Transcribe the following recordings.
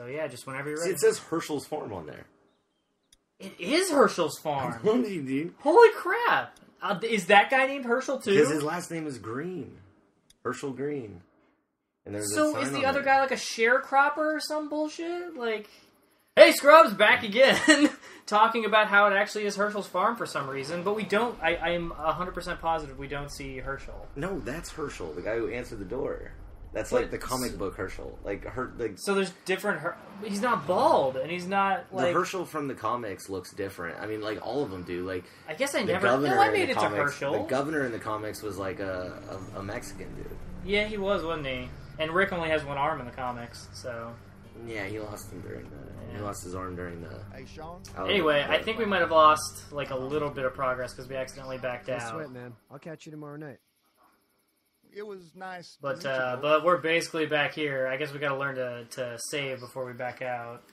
So yeah, just whenever you're See, ready. it says Hershel's Farm on there. It is Hershel's farm. Dude. Holy crap! Is that guy named Hershel too? Because his last name is Greene. Hershel Greene. And there's So a sign is the on other there. guy like a sharecropper or some bullshit? Like, hey Scrubs, back again, talking about how it actually is Hershel's farm for some reason, but we don't. I am 100% positive we don't see Hershel. No, that's Hershel, the guy who answered the door. That's like the comic book Hershel. So there's different. He's not bald, and he's not like the Hershel from the comics looks different. I mean, like all of them do. Like I guess I the never. governor No, I in made the it to comics- Hershel. The governor in the comics was like a Mexican dude. Yeah, he was, wasn't he? And Rick only has one arm in the comics, so. Yeah, he lost him during the. He lost his arm during the. Hey, Sean. Anyway, I think we might have lost like a little bit of progress because we accidentally backed No out. sweat, man. I'll catch you tomorrow night. It was nice. But to meet you both. but we're basically back here. I guess we got to learn to save before we back out.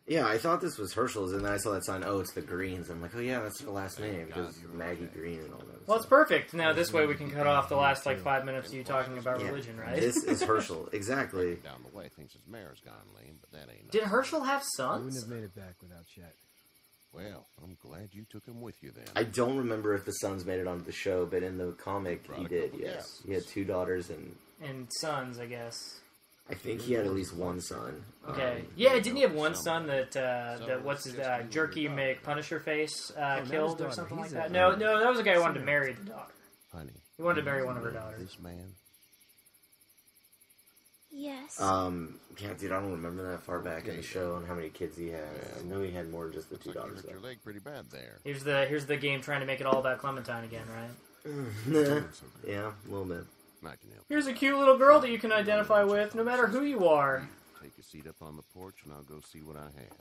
Yeah, I thought this was Hershel's, and then I saw that sign. Oh, it's the Greens. I'm like, oh yeah, that's their last name because Maggie Greene and all that. Well, it's perfect. Now this way we can cut off the last like 5 minutes of you talking about Yeah, religion, right? This is Hershel, exactly. Down the way thinks his mare's gone lame, but that ain't. Did Hershel have I wouldn't sons? have made it back without Chet. Well, I'm glad you took him with you then. I don't remember if the sons made it onto the show, but in the comic he did. Yes, he had 2 daughters, and And sons, I guess. I think he had at least one son. Okay. Yeah, didn't he have one son that what's his Jerky McPunisher face killed or daughter. something like He's that? a- No, that was a guy who wanted to marry the daughter. Honey, He wanted to marry one of her daughters. this man. Yes. Yeah, dude, I don't remember that far back in the show and how many kids he had. I know he had more than just the 2 Looks like you daughters. hurt your leg pretty bad there. Here's the game trying to make it all about Clementine again, right? Though. Yeah, a little bit. I can help. Here's a cute little girl that you can identify with, no matter who you are. Take a seat up on the porch, and I'll go see what I have.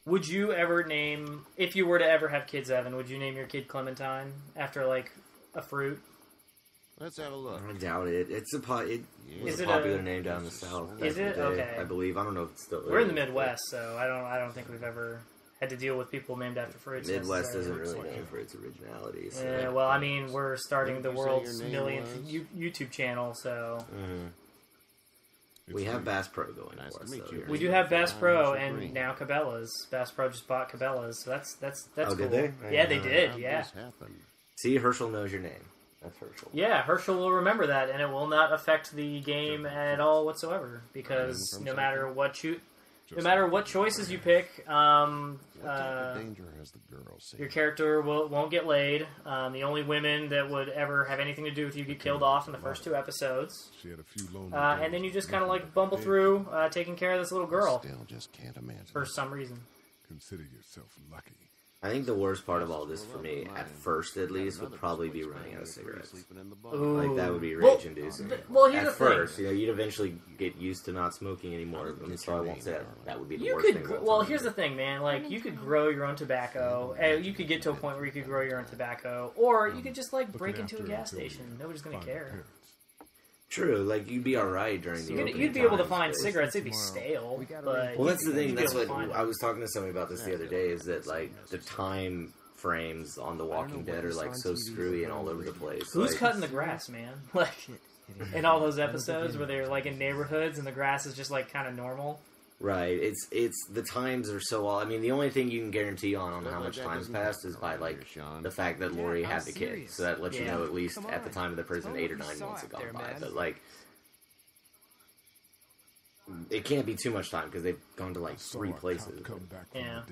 Would you ever name, if you were to ever have kids, Evan, would you name your kid Clementine after like a fruit? Let's have a look. I doubt it. It's a it was Is a it popular a- name down in the south. Is back in it? the day, Okay. I believe. I don't know if it's still. We're in the is. Midwest, so I don't think we've ever had to deal with people named after fruits. Midwest doesn't necessarily. really name for its originality. So. Yeah, well, I mean, we're starting the What did you say world's your name millionth was? YouTube channel, so We have Bass Pro going Nice for to us. meet though, you. here. we do have Bass I'm Pro Hershel and Greene. now Cabela's. Bass Pro just bought Cabela's, so that's Oh, cool. did they? Yeah, they did. How'd Yeah, this happen? See, Hershel knows your name. That's Hershel. yeah. Hershel will remember that, and it will not affect the game at all whatsoever because From no matter something? what no matter what choices you pick, What type of danger has the girl seen? your character won't get laid. The only women that would ever have anything to do with you get killed off in the first 2 episodes. She had a few lonely And then you just kind of like bumble through taking care of this little girl Still just can't imagine. for some reason. Consider yourself lucky. I think the worst part of all this for me, at first at least, would probably be running out of cigarettes. Like, that would be Well, rage-inducing. well, here's At the thing. first, you know, you'd eventually get used to not smoking anymore. I mean, so I won't say that would be the You worst could, thing. of all well, time. here's the thing, man. Like, you could grow your own tobacco. You could get to a point where you could grow your own tobacco, or you could just like break into a gas station. Nobody's gonna care. True, like, you'd be alright during the You'd be able to opening find times, cigarettes. They'd be Tomorrow. stale, We gotta but Well, that's the thing. you'd be That's able what to find I them. was talking to somebody about this the other day. Is that like the time frames on The Walking Dead are like so screwy and all over the place. Who's like, cutting the grass, man? Like in all those episodes where they're like in neighborhoods and the grass is just like kind of normal. Right. It's the times are so all. I mean, the only thing you can guarantee on how much time's passed is by like the fact that Lori had the kid. So that lets you Yeah. know at least at the time of the prison 8 or 9 months had gone by. But like, it can't be too much time because they've gone to like 3 places. Yeah.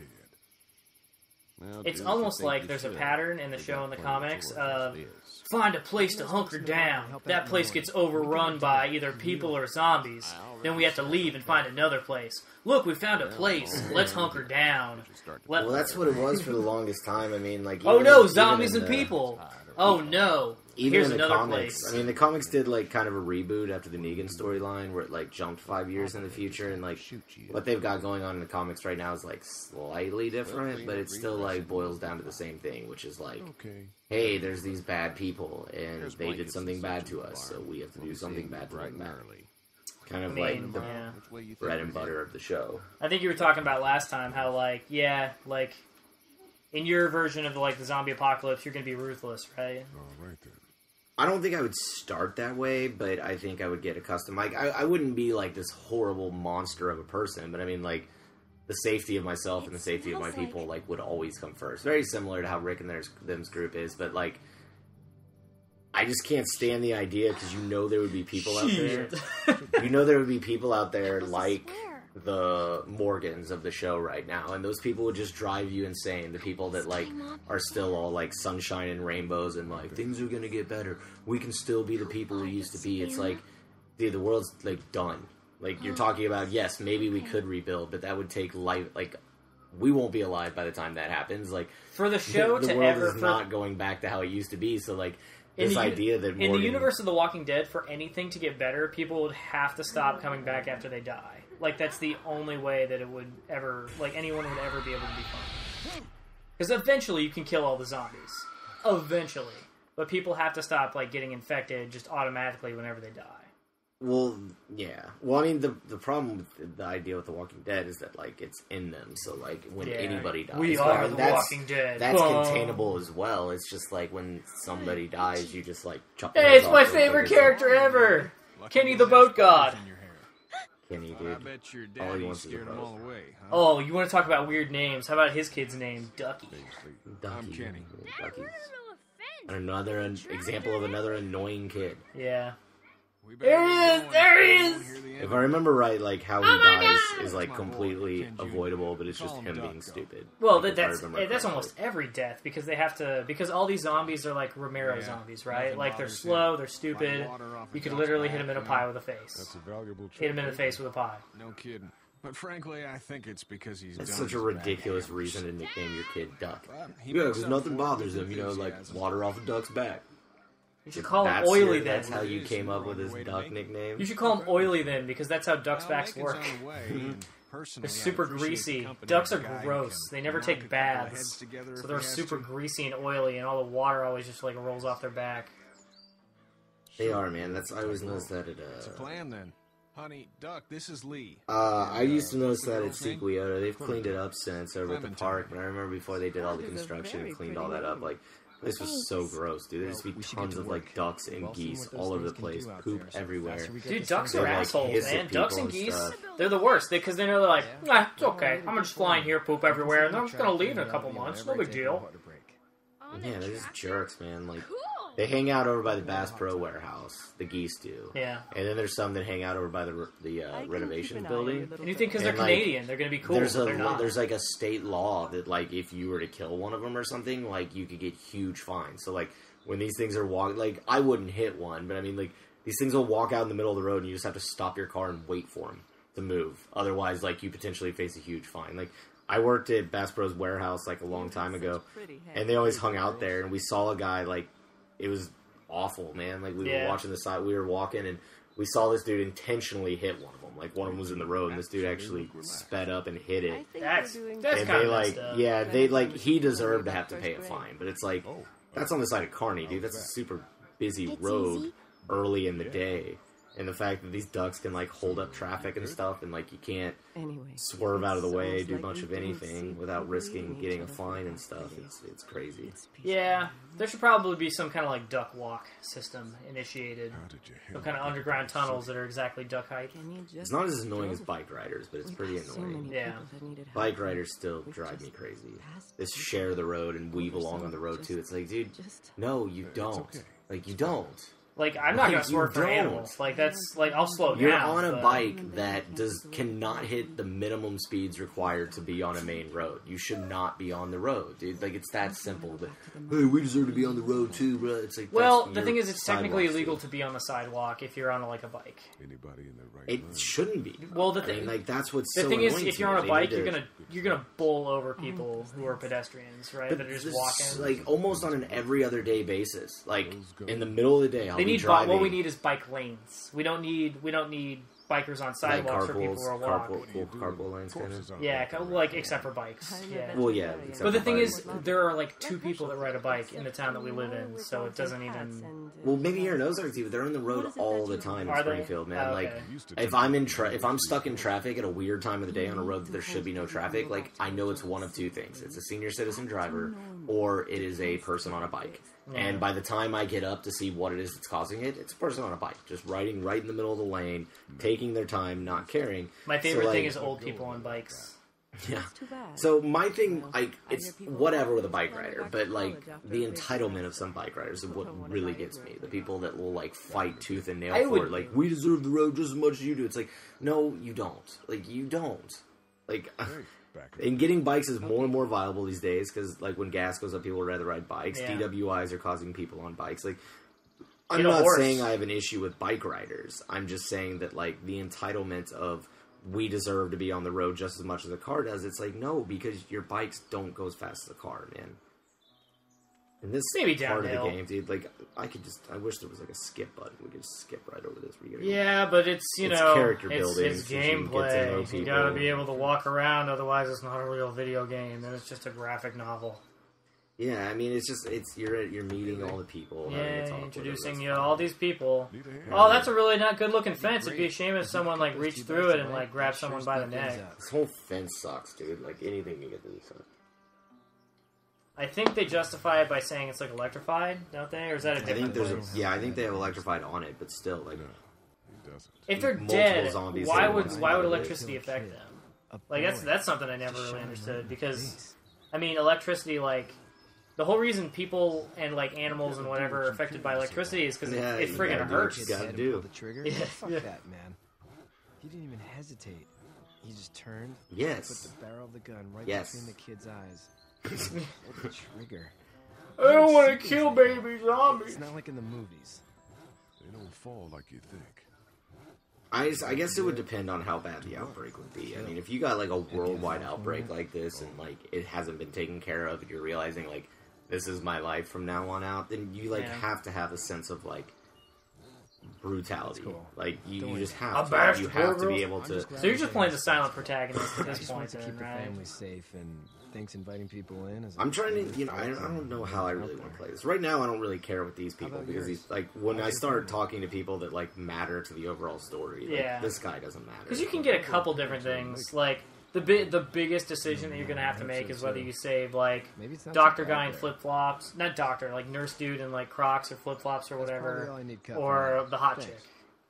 Well, It's do almost you think like you there's a should? pattern in the We show got and the plenty comics to work of as it is. find a place to hunker down. That place gets overrun by either people or zombies. Then we have to leave and find another place. Look, we found a place. Let's hunker down. Let- Well, that's what it was for the longest time. I mean, like, oh even- no, even zombies in and the- people. Oh no. Even Here's in the another comics, place. I mean, the comics did like kind of a reboot after the Negan storyline, where it like jumped 5 years in the future, and like what they've got going on in the comics right now is like slightly different, but it still like boils down to the same thing, which is like, hey, there's these bad people, and they did something bad to us, so we have to do something bad to them back. Kind of like the yeah. bread and butter of the show. I think you were talking about last time how like like in your version of like the zombie apocalypse, you're gonna be ruthless, right? All right then. I don't think I would start that way, but I think I would get accustomed. Like, I wouldn't be, like, this horrible monster of a person, but I mean, like, the safety of myself and the safety of my people, like, would always come first. Very similar to how Rick and them's group is, but, like, I just can't stand the idea, because you know there would be people out there. You know there would be people out there like the Morgans of the show right now, and those people would just drive you insane. The people that, like, are still all, like, sunshine and rainbows and, like, things are gonna get better. We can still be the people we used to be. It's like, dude, the world's, like, done. Like, you're talking about, yes, maybe we could rebuild, but that would take life, like, we won't be alive by the time that happens. Like, for the show the to world ever... is not going back to how it used to be, so, like, this idea that Morgan... In the universe of The Walking Dead, for anything to get better, people would have to stop coming back after they die. Like, that's the only way that it would ever... Like, anyone would ever be able to be fine. Because eventually you can kill all the zombies. Eventually. But people have to stop, like, getting infected just automatically whenever they die. Well, yeah. Well, I mean, the problem with the idea with The Walking Dead is that, like, it's in them. So, like, when anybody dies... We are The Walking Dead. That's containable as well. It's just, like, when somebody dies, you just, like, chop Hey, it's my favorite character ever! Kenny the Boat God. Kenny, dude. I bet your All he daddy wants is a scared them boat. all away, huh? Oh, you want to talk about weird names? How about his kid's name? Ducky. Ducky. I'm Kenny. Ducky. Another example of another annoying kid. Yeah. We There better he get is! going. There he I is! won't hear the end If of I it. remember right, like, how he dies is, like, completely Ken Jr. avoidable, but it's just Call him him Duck, being though. stupid. Well, Like, if I remember that's correctly. almost every death, because they have to... Because all these zombies are like Romero Yeah, zombies, right? nothing Like, they're bothers slow, him. they're stupid. Like water off a You could duck's literally back, hit him in a you pie know? with a face. That's a valuable Hit him in the face with a pie. No kidding. But frankly, I think it's because he's That's done such a his bad ridiculous habits. reason to nickname your kid Duck. But he Yeah, makes because up nothing for it bothers with him, you know, like enthusiasm. water off a duck's back. You should call him Oily then. That's how you came up with his duck nickname? You should call him Oily then, because that's how ducks' Well, backs Lincoln's work. on the way, and personally, They're I super appreciate the greasy. company Ducks of are a guy who gross. can They never knock take a couple of baths. heads together So if they're he has super to. greasy and oily, and all the water always just like rolls off their back. They are, man. I always noticed that at, It's a plan then. Honey, Duck, this is Lee. I used to notice that at girl's name? Sequoiata. They've cleaned it up since over at the Clementine. park, but I remember before they did all the construction and cleaned all that up, like, this was so gross, dude. There'd just be tons of, like, ducks and geese all over the place, poop everywhere. Dude, ducks They, are like, assholes, hiss at man. people Ducks and and geese, stuff. they're the worst. Because they know they're like, nah, it's okay. I'm just flying here, poop everywhere, and I'm just going to leave in a couple months. No big deal. Yeah, they're just jerks, man. Like, they hang out over by the Bass Pro Warehouse. The geese do. Yeah. And then there's some that hang out over by the renovation building. And you think because they're And, like, Canadian, they're going to be cool. There's They're not. there's like a state law that, like, if you were to kill one of them or something, like, you could get huge fines. So, like, when these things are walking, like, I wouldn't hit one, but I mean, like, these things will walk out in the middle of the road and you just have to stop your car and wait for them to move. Otherwise, like, you potentially face a huge fine. Like, I worked at Bass Pro's warehouse, like, a long time ago, and they always hung out there, and we saw a guy, like, it was awful, man. Like, we were watching the side, we were walking, and we saw this dude intentionally hit one of them. Like, one of them was in the road, and this dude actually sped up and hit it. That's And kind they, of like, messed up. yeah, they, like, he deserved to have to pay a fine, but it's like, that's on the side of Kearney, dude. That's a super busy road early in the day. And the fact that these ducks can, like, hold up traffic and stuff, and, like, you can't swerve out of the way, do much of anything without risking getting a fine and stuff. It's crazy. Yeah, there should probably be some kind of, like, duck walk system initiated. Some kind of underground tunnels that are exactly duck height. It's not as annoying as bike riders, but it's pretty annoying. Yeah. Bike riders still drive me crazy. They share the road and weave along on the road, too. It's like, dude, no, you don't. Like, you don't. Like, I'm not going to You swerve for don't. animals. Like, that's, like, I'll slow You're down. on a but- bike that cannot hit the minimum speeds required to be on a main road. You should not be on the road, dude. Like, it's that simple. But, hey, we deserve to be on the road too, bro. It's like, Well, that's the thing your is, it's technically sidewalk, illegal dude. to be on the sidewalk if you're on, like, a bike. Anybody in their right It mind. shouldn't be. Well, the I mean, thing, like, that's what's the so thing is, annoying if to you're me. on a They bike, need to- you're gonna bowl over people who are pedestrians, right? But That are just this walking. is, like, almost on an every other day basis. Like, in the middle of the day, I'll They be need driving. what we need is bike lanes. We don't need bikers on sidewalks for people to walk. Carpool lanes, kind of. Yeah, like except for bikes. Yeah. Well, yeah. But the thing is, there are like 2 people that ride a bike in the town that we live in, so it doesn't even. Well, maybe here in Ozark too, but they're on the road all the time in Are they? Springfield, man. Oh, Like, okay. if I'm stuck in traffic at a weird time of the day on a road that there should be no traffic, like, I know it's one of 2 things. It's a senior citizen driver, or it is a person on a bike. And by the time I get up to see what it is that's causing it, it's a person on a bike, just riding right in the middle of the lane, taking their time, not caring. My favorite So, thing like, is old people on bikes. Yeah. So my thing, like, it's whatever with a bike rider, but, like, the entitlement of some bike riders is what really gets me. The people that will, like, fight tooth and nail for it. Like, we deserve the road just as much as you do. It's like, no, you don't. Like, you don't. Like, and getting bikes is more and more viable these days, because, like, when gas goes up, people would rather ride bikes. Yeah. DWIs are causing people on bikes. Like, I'm Get a not horse. saying I have an issue with bike riders. I'm just saying that, like, the entitlement of we deserve to be on the road just as much as a car does. It's like, no, because your bikes don't go as fast as a car, man. And this Maybe part downhill. of the game, dude, like, I wish there was, like, a skip button. We could just skip right over this. Yeah, but it's, you It's know, character it's building, so you can get to know gameplay. You gotta people. be able to walk around, otherwise it's not a real video game, then it's just a graphic novel. Yeah, I mean, it's just, you're meeting all the people. having a Yeah, talk with introducing them, you that's to all these people. Need a hand. Oh, that's a really not good looking fence. It'd be a shame if someone, like, reached through it and, like, grabbed Sure someone by the split things neck. up. This whole fence sucks, dude. Like, anything you get to this side. I think they justify it by saying it's, like, electrified, don't they? Or is that a I different think there's place? I think they have electrified on it, but still, like, He doesn't. If they're multiple dead, zombies why at would once. electricity affect them? Like, that's something I never really understood, because, I mean, electricity, like, the whole reason people and, like, animals and whatever are affected by electricity is because Yeah, it you friggin' gotta do what hurts. you gotta Pull do. the trigger. Yeah. Fuck Yeah. that, man. He didn't even hesitate. He just turned, put Yes. the barrel of the gun right Yes. between the kid's eyes. Pulled the trigger. I don't want to kill baby zombies. It's not like in the movies. They don't fall like you think. I guess it would depend on how bad the outbreak would be. I mean, if you got, like, a worldwide outbreak like this, and, like, it hasn't been taken care of, and you're realizing, like, this is my life from now on out, then you, like, Yeah. have to have a sense of, like, brutality. cool. Like, you Don't just A have to. bashed You have to girl. be able to... So you're just playing the silent protagonist at I this just point, want to then, keep the right? family safe and thinks inviting people in is. I'm trying to, you know, I don't know how I really want to play this. Right now, I don't really care with these people, about because yours? these, like, when I start talking to people that, like, matter to the overall story, like, Yeah. this guy doesn't matter. Because you can get a couple different things. Like, the biggest decision that you're going to have to make is whether you save, like, Maybe it's not doctor so bad guy in there. flip-flops. Not doctor, like nurse dude in, like, Crocs or flip-flops or That's probably whatever. all I need cut Or from the hot Thanks. chick.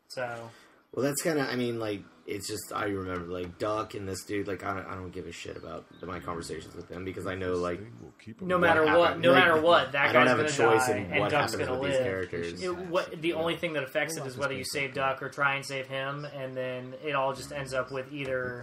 So, Well, that's kind of, I mean, like, it's just, I remember, like, Duck and this dude, like, I don't give a shit about my conversations with them, because I know, like, Thing will keep 'em no alive. matter what, happened. Like, that I don't guy's have a going to choice die, in and what Duck's happens going to with these live. characters. The only thing that affects it is whether you save Duck or try and save him, and then it all just ends up with either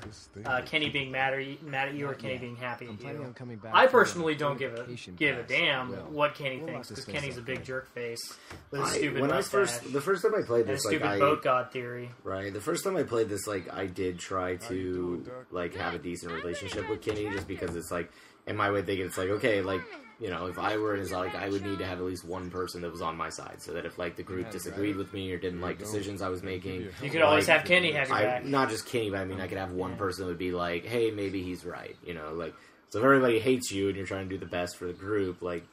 Kenny being mad at you or Kenny being happy I'm at planning on you. coming back. I for personally don't give a vacation pass. damn Well, what Kenny we'll thinks, lock this because place Kenny's a up big quick. jerk face with a stupid when I mustache the first time I played and a this, like, stupid boat god theory. right, the first time I played this, like, I did try to, like, have a decent relationship with Kenny, just because it's, like, in my way of thinking, it's like, okay, like, you know, if I were his, like, I would need to have at least one person that was on my side, so that if, like, the group disagreed with me or didn't like decisions I was making, You could always like, have Kenny have your back. not just Kenny, but I mean, I could have one person that would be like, hey, maybe he's right, you know, like, so if everybody hates you and you're trying to do the best for the group, like,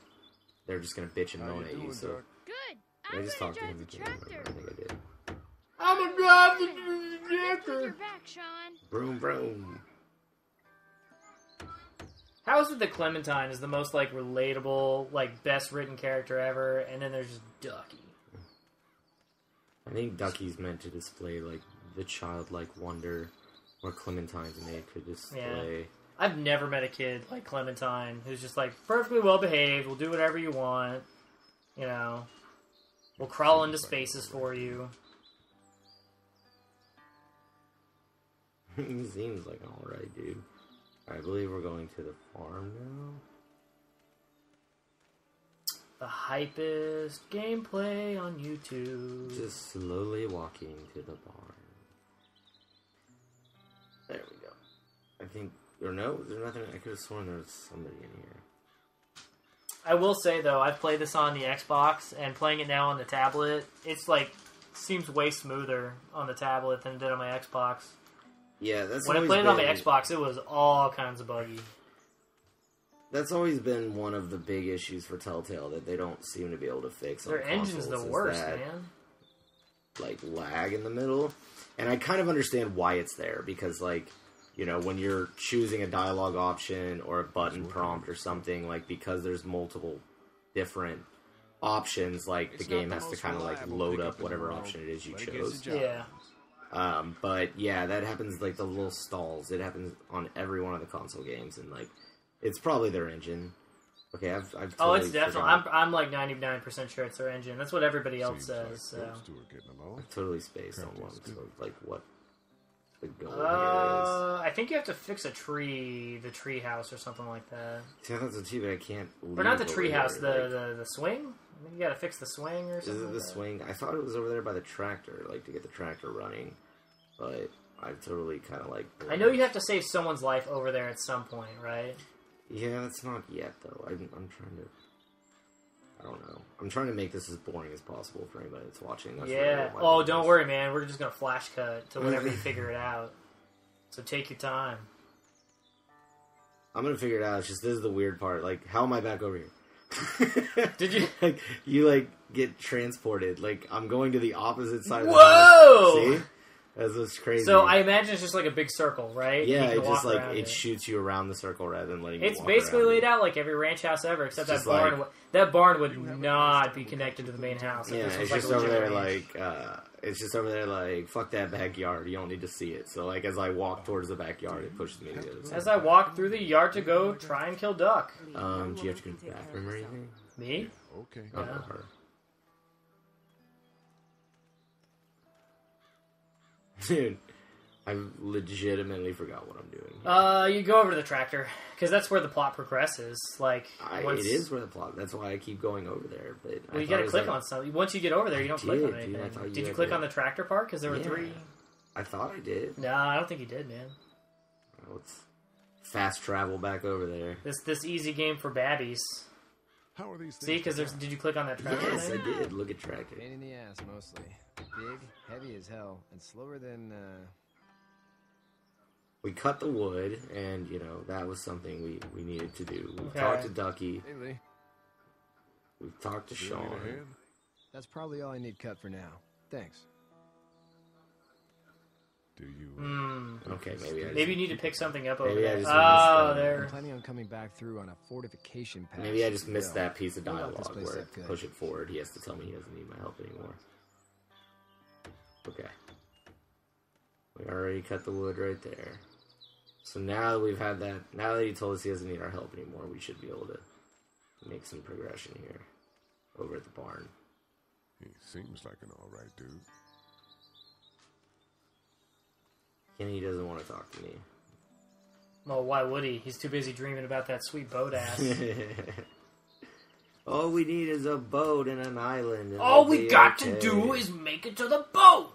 they're just gonna bitch and How you moan at you, doing, so... Doc? Good. I I'm just gonna talked to him. drive the I can't remember. tractor. I think I did. I'm a drive the Watch your back, Sean. Broom, broom. How is it that Clementine is the most, like, relatable, like, best written character ever, and then there's just Ducky? I think Ducky's meant to display, like, the childlike wonder where Clementine's made to display. I've never met a kid like Clementine who's just, like, perfectly well behaved, will do whatever you want, you know, will crawl into spaces for you. He seems like an alright dude. I believe we're going to the farm now. The hypest gameplay on YouTube. Just slowly walking to the barn. There we go. I think, or no, there's nothing, I could have sworn there was somebody in here. I will say, though, I've played this on the Xbox, and playing it now on the tablet, it's, like, seems way smoother on the tablet than it did on my Xbox. Yeah, that's When I always played it on my been- Xbox, it was all kinds of buggy. That's always been one of the big issues for Telltale that they don't seem to be able to fix. Their on engine's consoles, the is worst, that, man. Like lag in the middle, and I kind of understand why it's there because, like, you know, when you're choosing a dialogue option or a button prompt or something, like because there's multiple different options, like the game has to kind of like load up whatever option it is you chose. Yeah. But yeah, that happens like the little stalls. It happens on every one of the console games, and like it's probably their engine. Okay, I've totally Oh, it's definitely. forgotten. I'm like 99% sure it's their engine. That's what everybody else Seems like says. So. those two are getting along. I've totally spaced on one. So like what the goal here I think you have to fix the tree house or something like that. is. See, I thought so too, but I can't. Or not the leave tree over house, there, the swing. I think you got to fix the swing or Is something. it the like that. swing? I thought it was over there by the tractor, like to get the tractor running, but I've totally kind of like. I know you have to save someone's life over there at some point, right? Yeah, that's not yet though. I'm trying to. I don't know. I'm trying to make this as boring as possible for anybody that's watching. That's really Yeah. what my Oh, goal don't is. worry, man. We're just gonna flash cut to whenever you figure it out. So take your time. I'm gonna figure it out. It's just this is the weird part. Like, how am I back over here? Did you? Like, you like get transported. Like, I'm going to the opposite side of the Whoa! house. See? That's what's crazy. So I imagine it's just like a big circle, right? yeah, You can it walk just like around it shoots you around the circle rather than letting you It's walk basically around laid it. out like every ranch house ever, except It's that just barn. like- That barn would not be connected to the main house. if Yeah, this was it's like just a over legit there ranch. like it's just over there like fuck that backyard. You don't need to see it. So like as I walk towards the backyard, it pushes me to the other side. As I walk through the yard to go try and kill duck. Do you have to go to the bathroom or anything? Me? Okay. Oh, Yeah. her. Dude, I legitimately forgot what I'm doing. You go over to the tractor because that's where the plot progresses. Like once, It is where the plot. That's why I keep going over there. But Well, you got to click on something. Once you get over there, you don't click on did, dude. anything. I thought you Did you had click to- on the tractor part? Because there were Yeah. 3. I thought I did. No, I don't think you did, man. Let's fast travel back over there. This easy game for babbies. How are these things? See, because did you click on that tractor? Yes, I thing? did. Look at tractor. Pain in the ass, mostly. Big, heavy as hell, and slower than, We cut the wood, and you know that was something we needed to do. We've Okay. talked to Ducky. Hey, Lee. We've talked to You need a Sean. hand? That's probably all I need cut for now. Thanks. Do you? Okay, maybe Maybe you need to pick something up over Maybe I there. just Oh, missed I'm there. planning on coming back through on a fortification pass. Maybe I just missed Still, that piece of what about this dialogue place where up good? push it forward. He has to tell me he doesn't need my help anymore. Okay. We already cut the wood right there. So now that we've had that, now that he told us he doesn't need our help anymore, we should be able to make some progression here over at the barn. He seems like an all right dude. Kenny doesn't want to talk to me. Well, why would he? He's too busy dreaming about that sweet boat ass. All we need is a boat and an island. And All we'll we be got okay. to do is make it to the boat.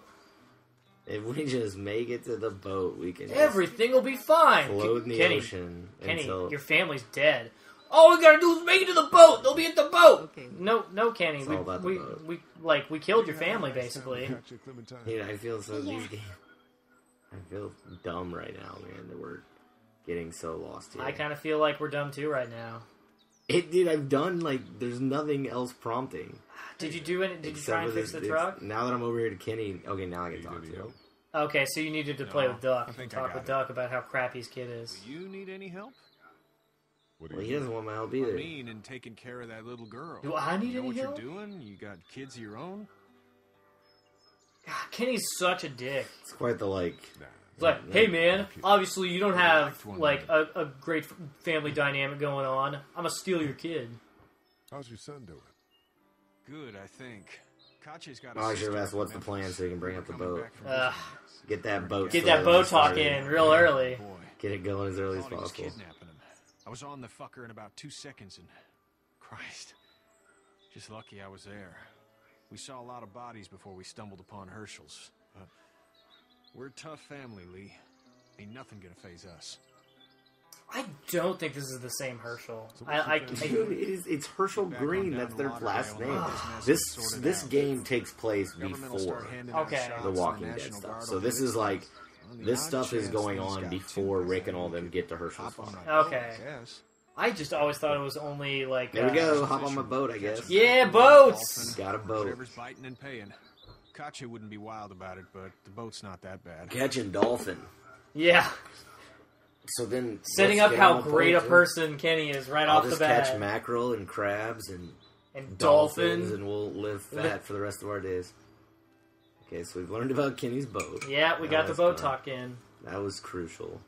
If we just make it to the boat, we can just Everything will be fine. float in the Kenny, ocean Kenny, until... your family's dead. All we gotta do is make it to the boat. They'll be at the boat. Okay. No, Kenny. It's We, all about the we, boat. we killed your family basically. Gotcha, Clementine. Dude, I feel so... Yeah. These games... I feel dumb right now, man, that we're getting so lost here. I kind of feel like we're dumb too right now. Dude, I've done, like, there's nothing else prompting. Did you do it? Did you except try and for fix this- the truck? Now that I'm over here to Kenny... Okay, now I can Need talk any to him. help? Okay, so you needed to play No, with Duck I think and I talk got with it. Duck about how crappy his kid is. Do you need any help? What do Well, you he do? doesn't want my help I either. mean, in taking care of that little girl. Do I need you know any what help? you're doing? You got kids of your own? God, Kenny's such a dick. It's quite the, like... Nah. It's like, Yeah, hey no, man, obviously you don't have liked one like man. a great family dynamic going on. I'm gonna steal your kid. How's your son doing? Good, I think. Kachi's got a Oh, I should sister have asked in what's the Memphis. plan so he can bring up the Coming boat. back from Ugh. business. Get that boat Get that boat talk in real early. Boy, Get it going as early as thought he was possible. kidnapping him. I was on the fucker in about 2 seconds and... Christ. Just lucky I was there. We saw a lot of bodies before we stumbled upon Hershel's. But we're a tough family, Lee. Ain't nothing gonna phase us. I don't think this is the same Hershel. Dude, it's Hershel Greene. That's their last name. This game takes place before the Walking Dead stuff. So this is like this stuff is going on before Rick and all them get to Hershel's farm. Okay. I just always thought it was only like. There we go. Hop on my boat, I guess. Yeah, boats. Got a boat. Whatever's biting and paying. Katya wouldn't be wild about it, but the boat's not that bad. Catching dolphin. Yeah. So then, setting up how great a person Kenny is right off the bat. I'll just catch mackerel and crabs and dolphins, and we'll live fat for the rest of our days. Okay, so we've learned about Kenny's boat. Yeah, we got the boat talk in. That was crucial.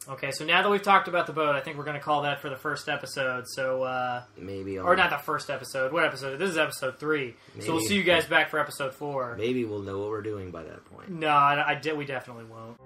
Okay, so now that we've talked about the boat, I think we're going to call that for the first episode. So maybe, or not the first episode. What episode? This is episode 3. Maybe. So we'll see you guys back for episode 4. Maybe we'll know what we're doing by that point. No, we definitely won't.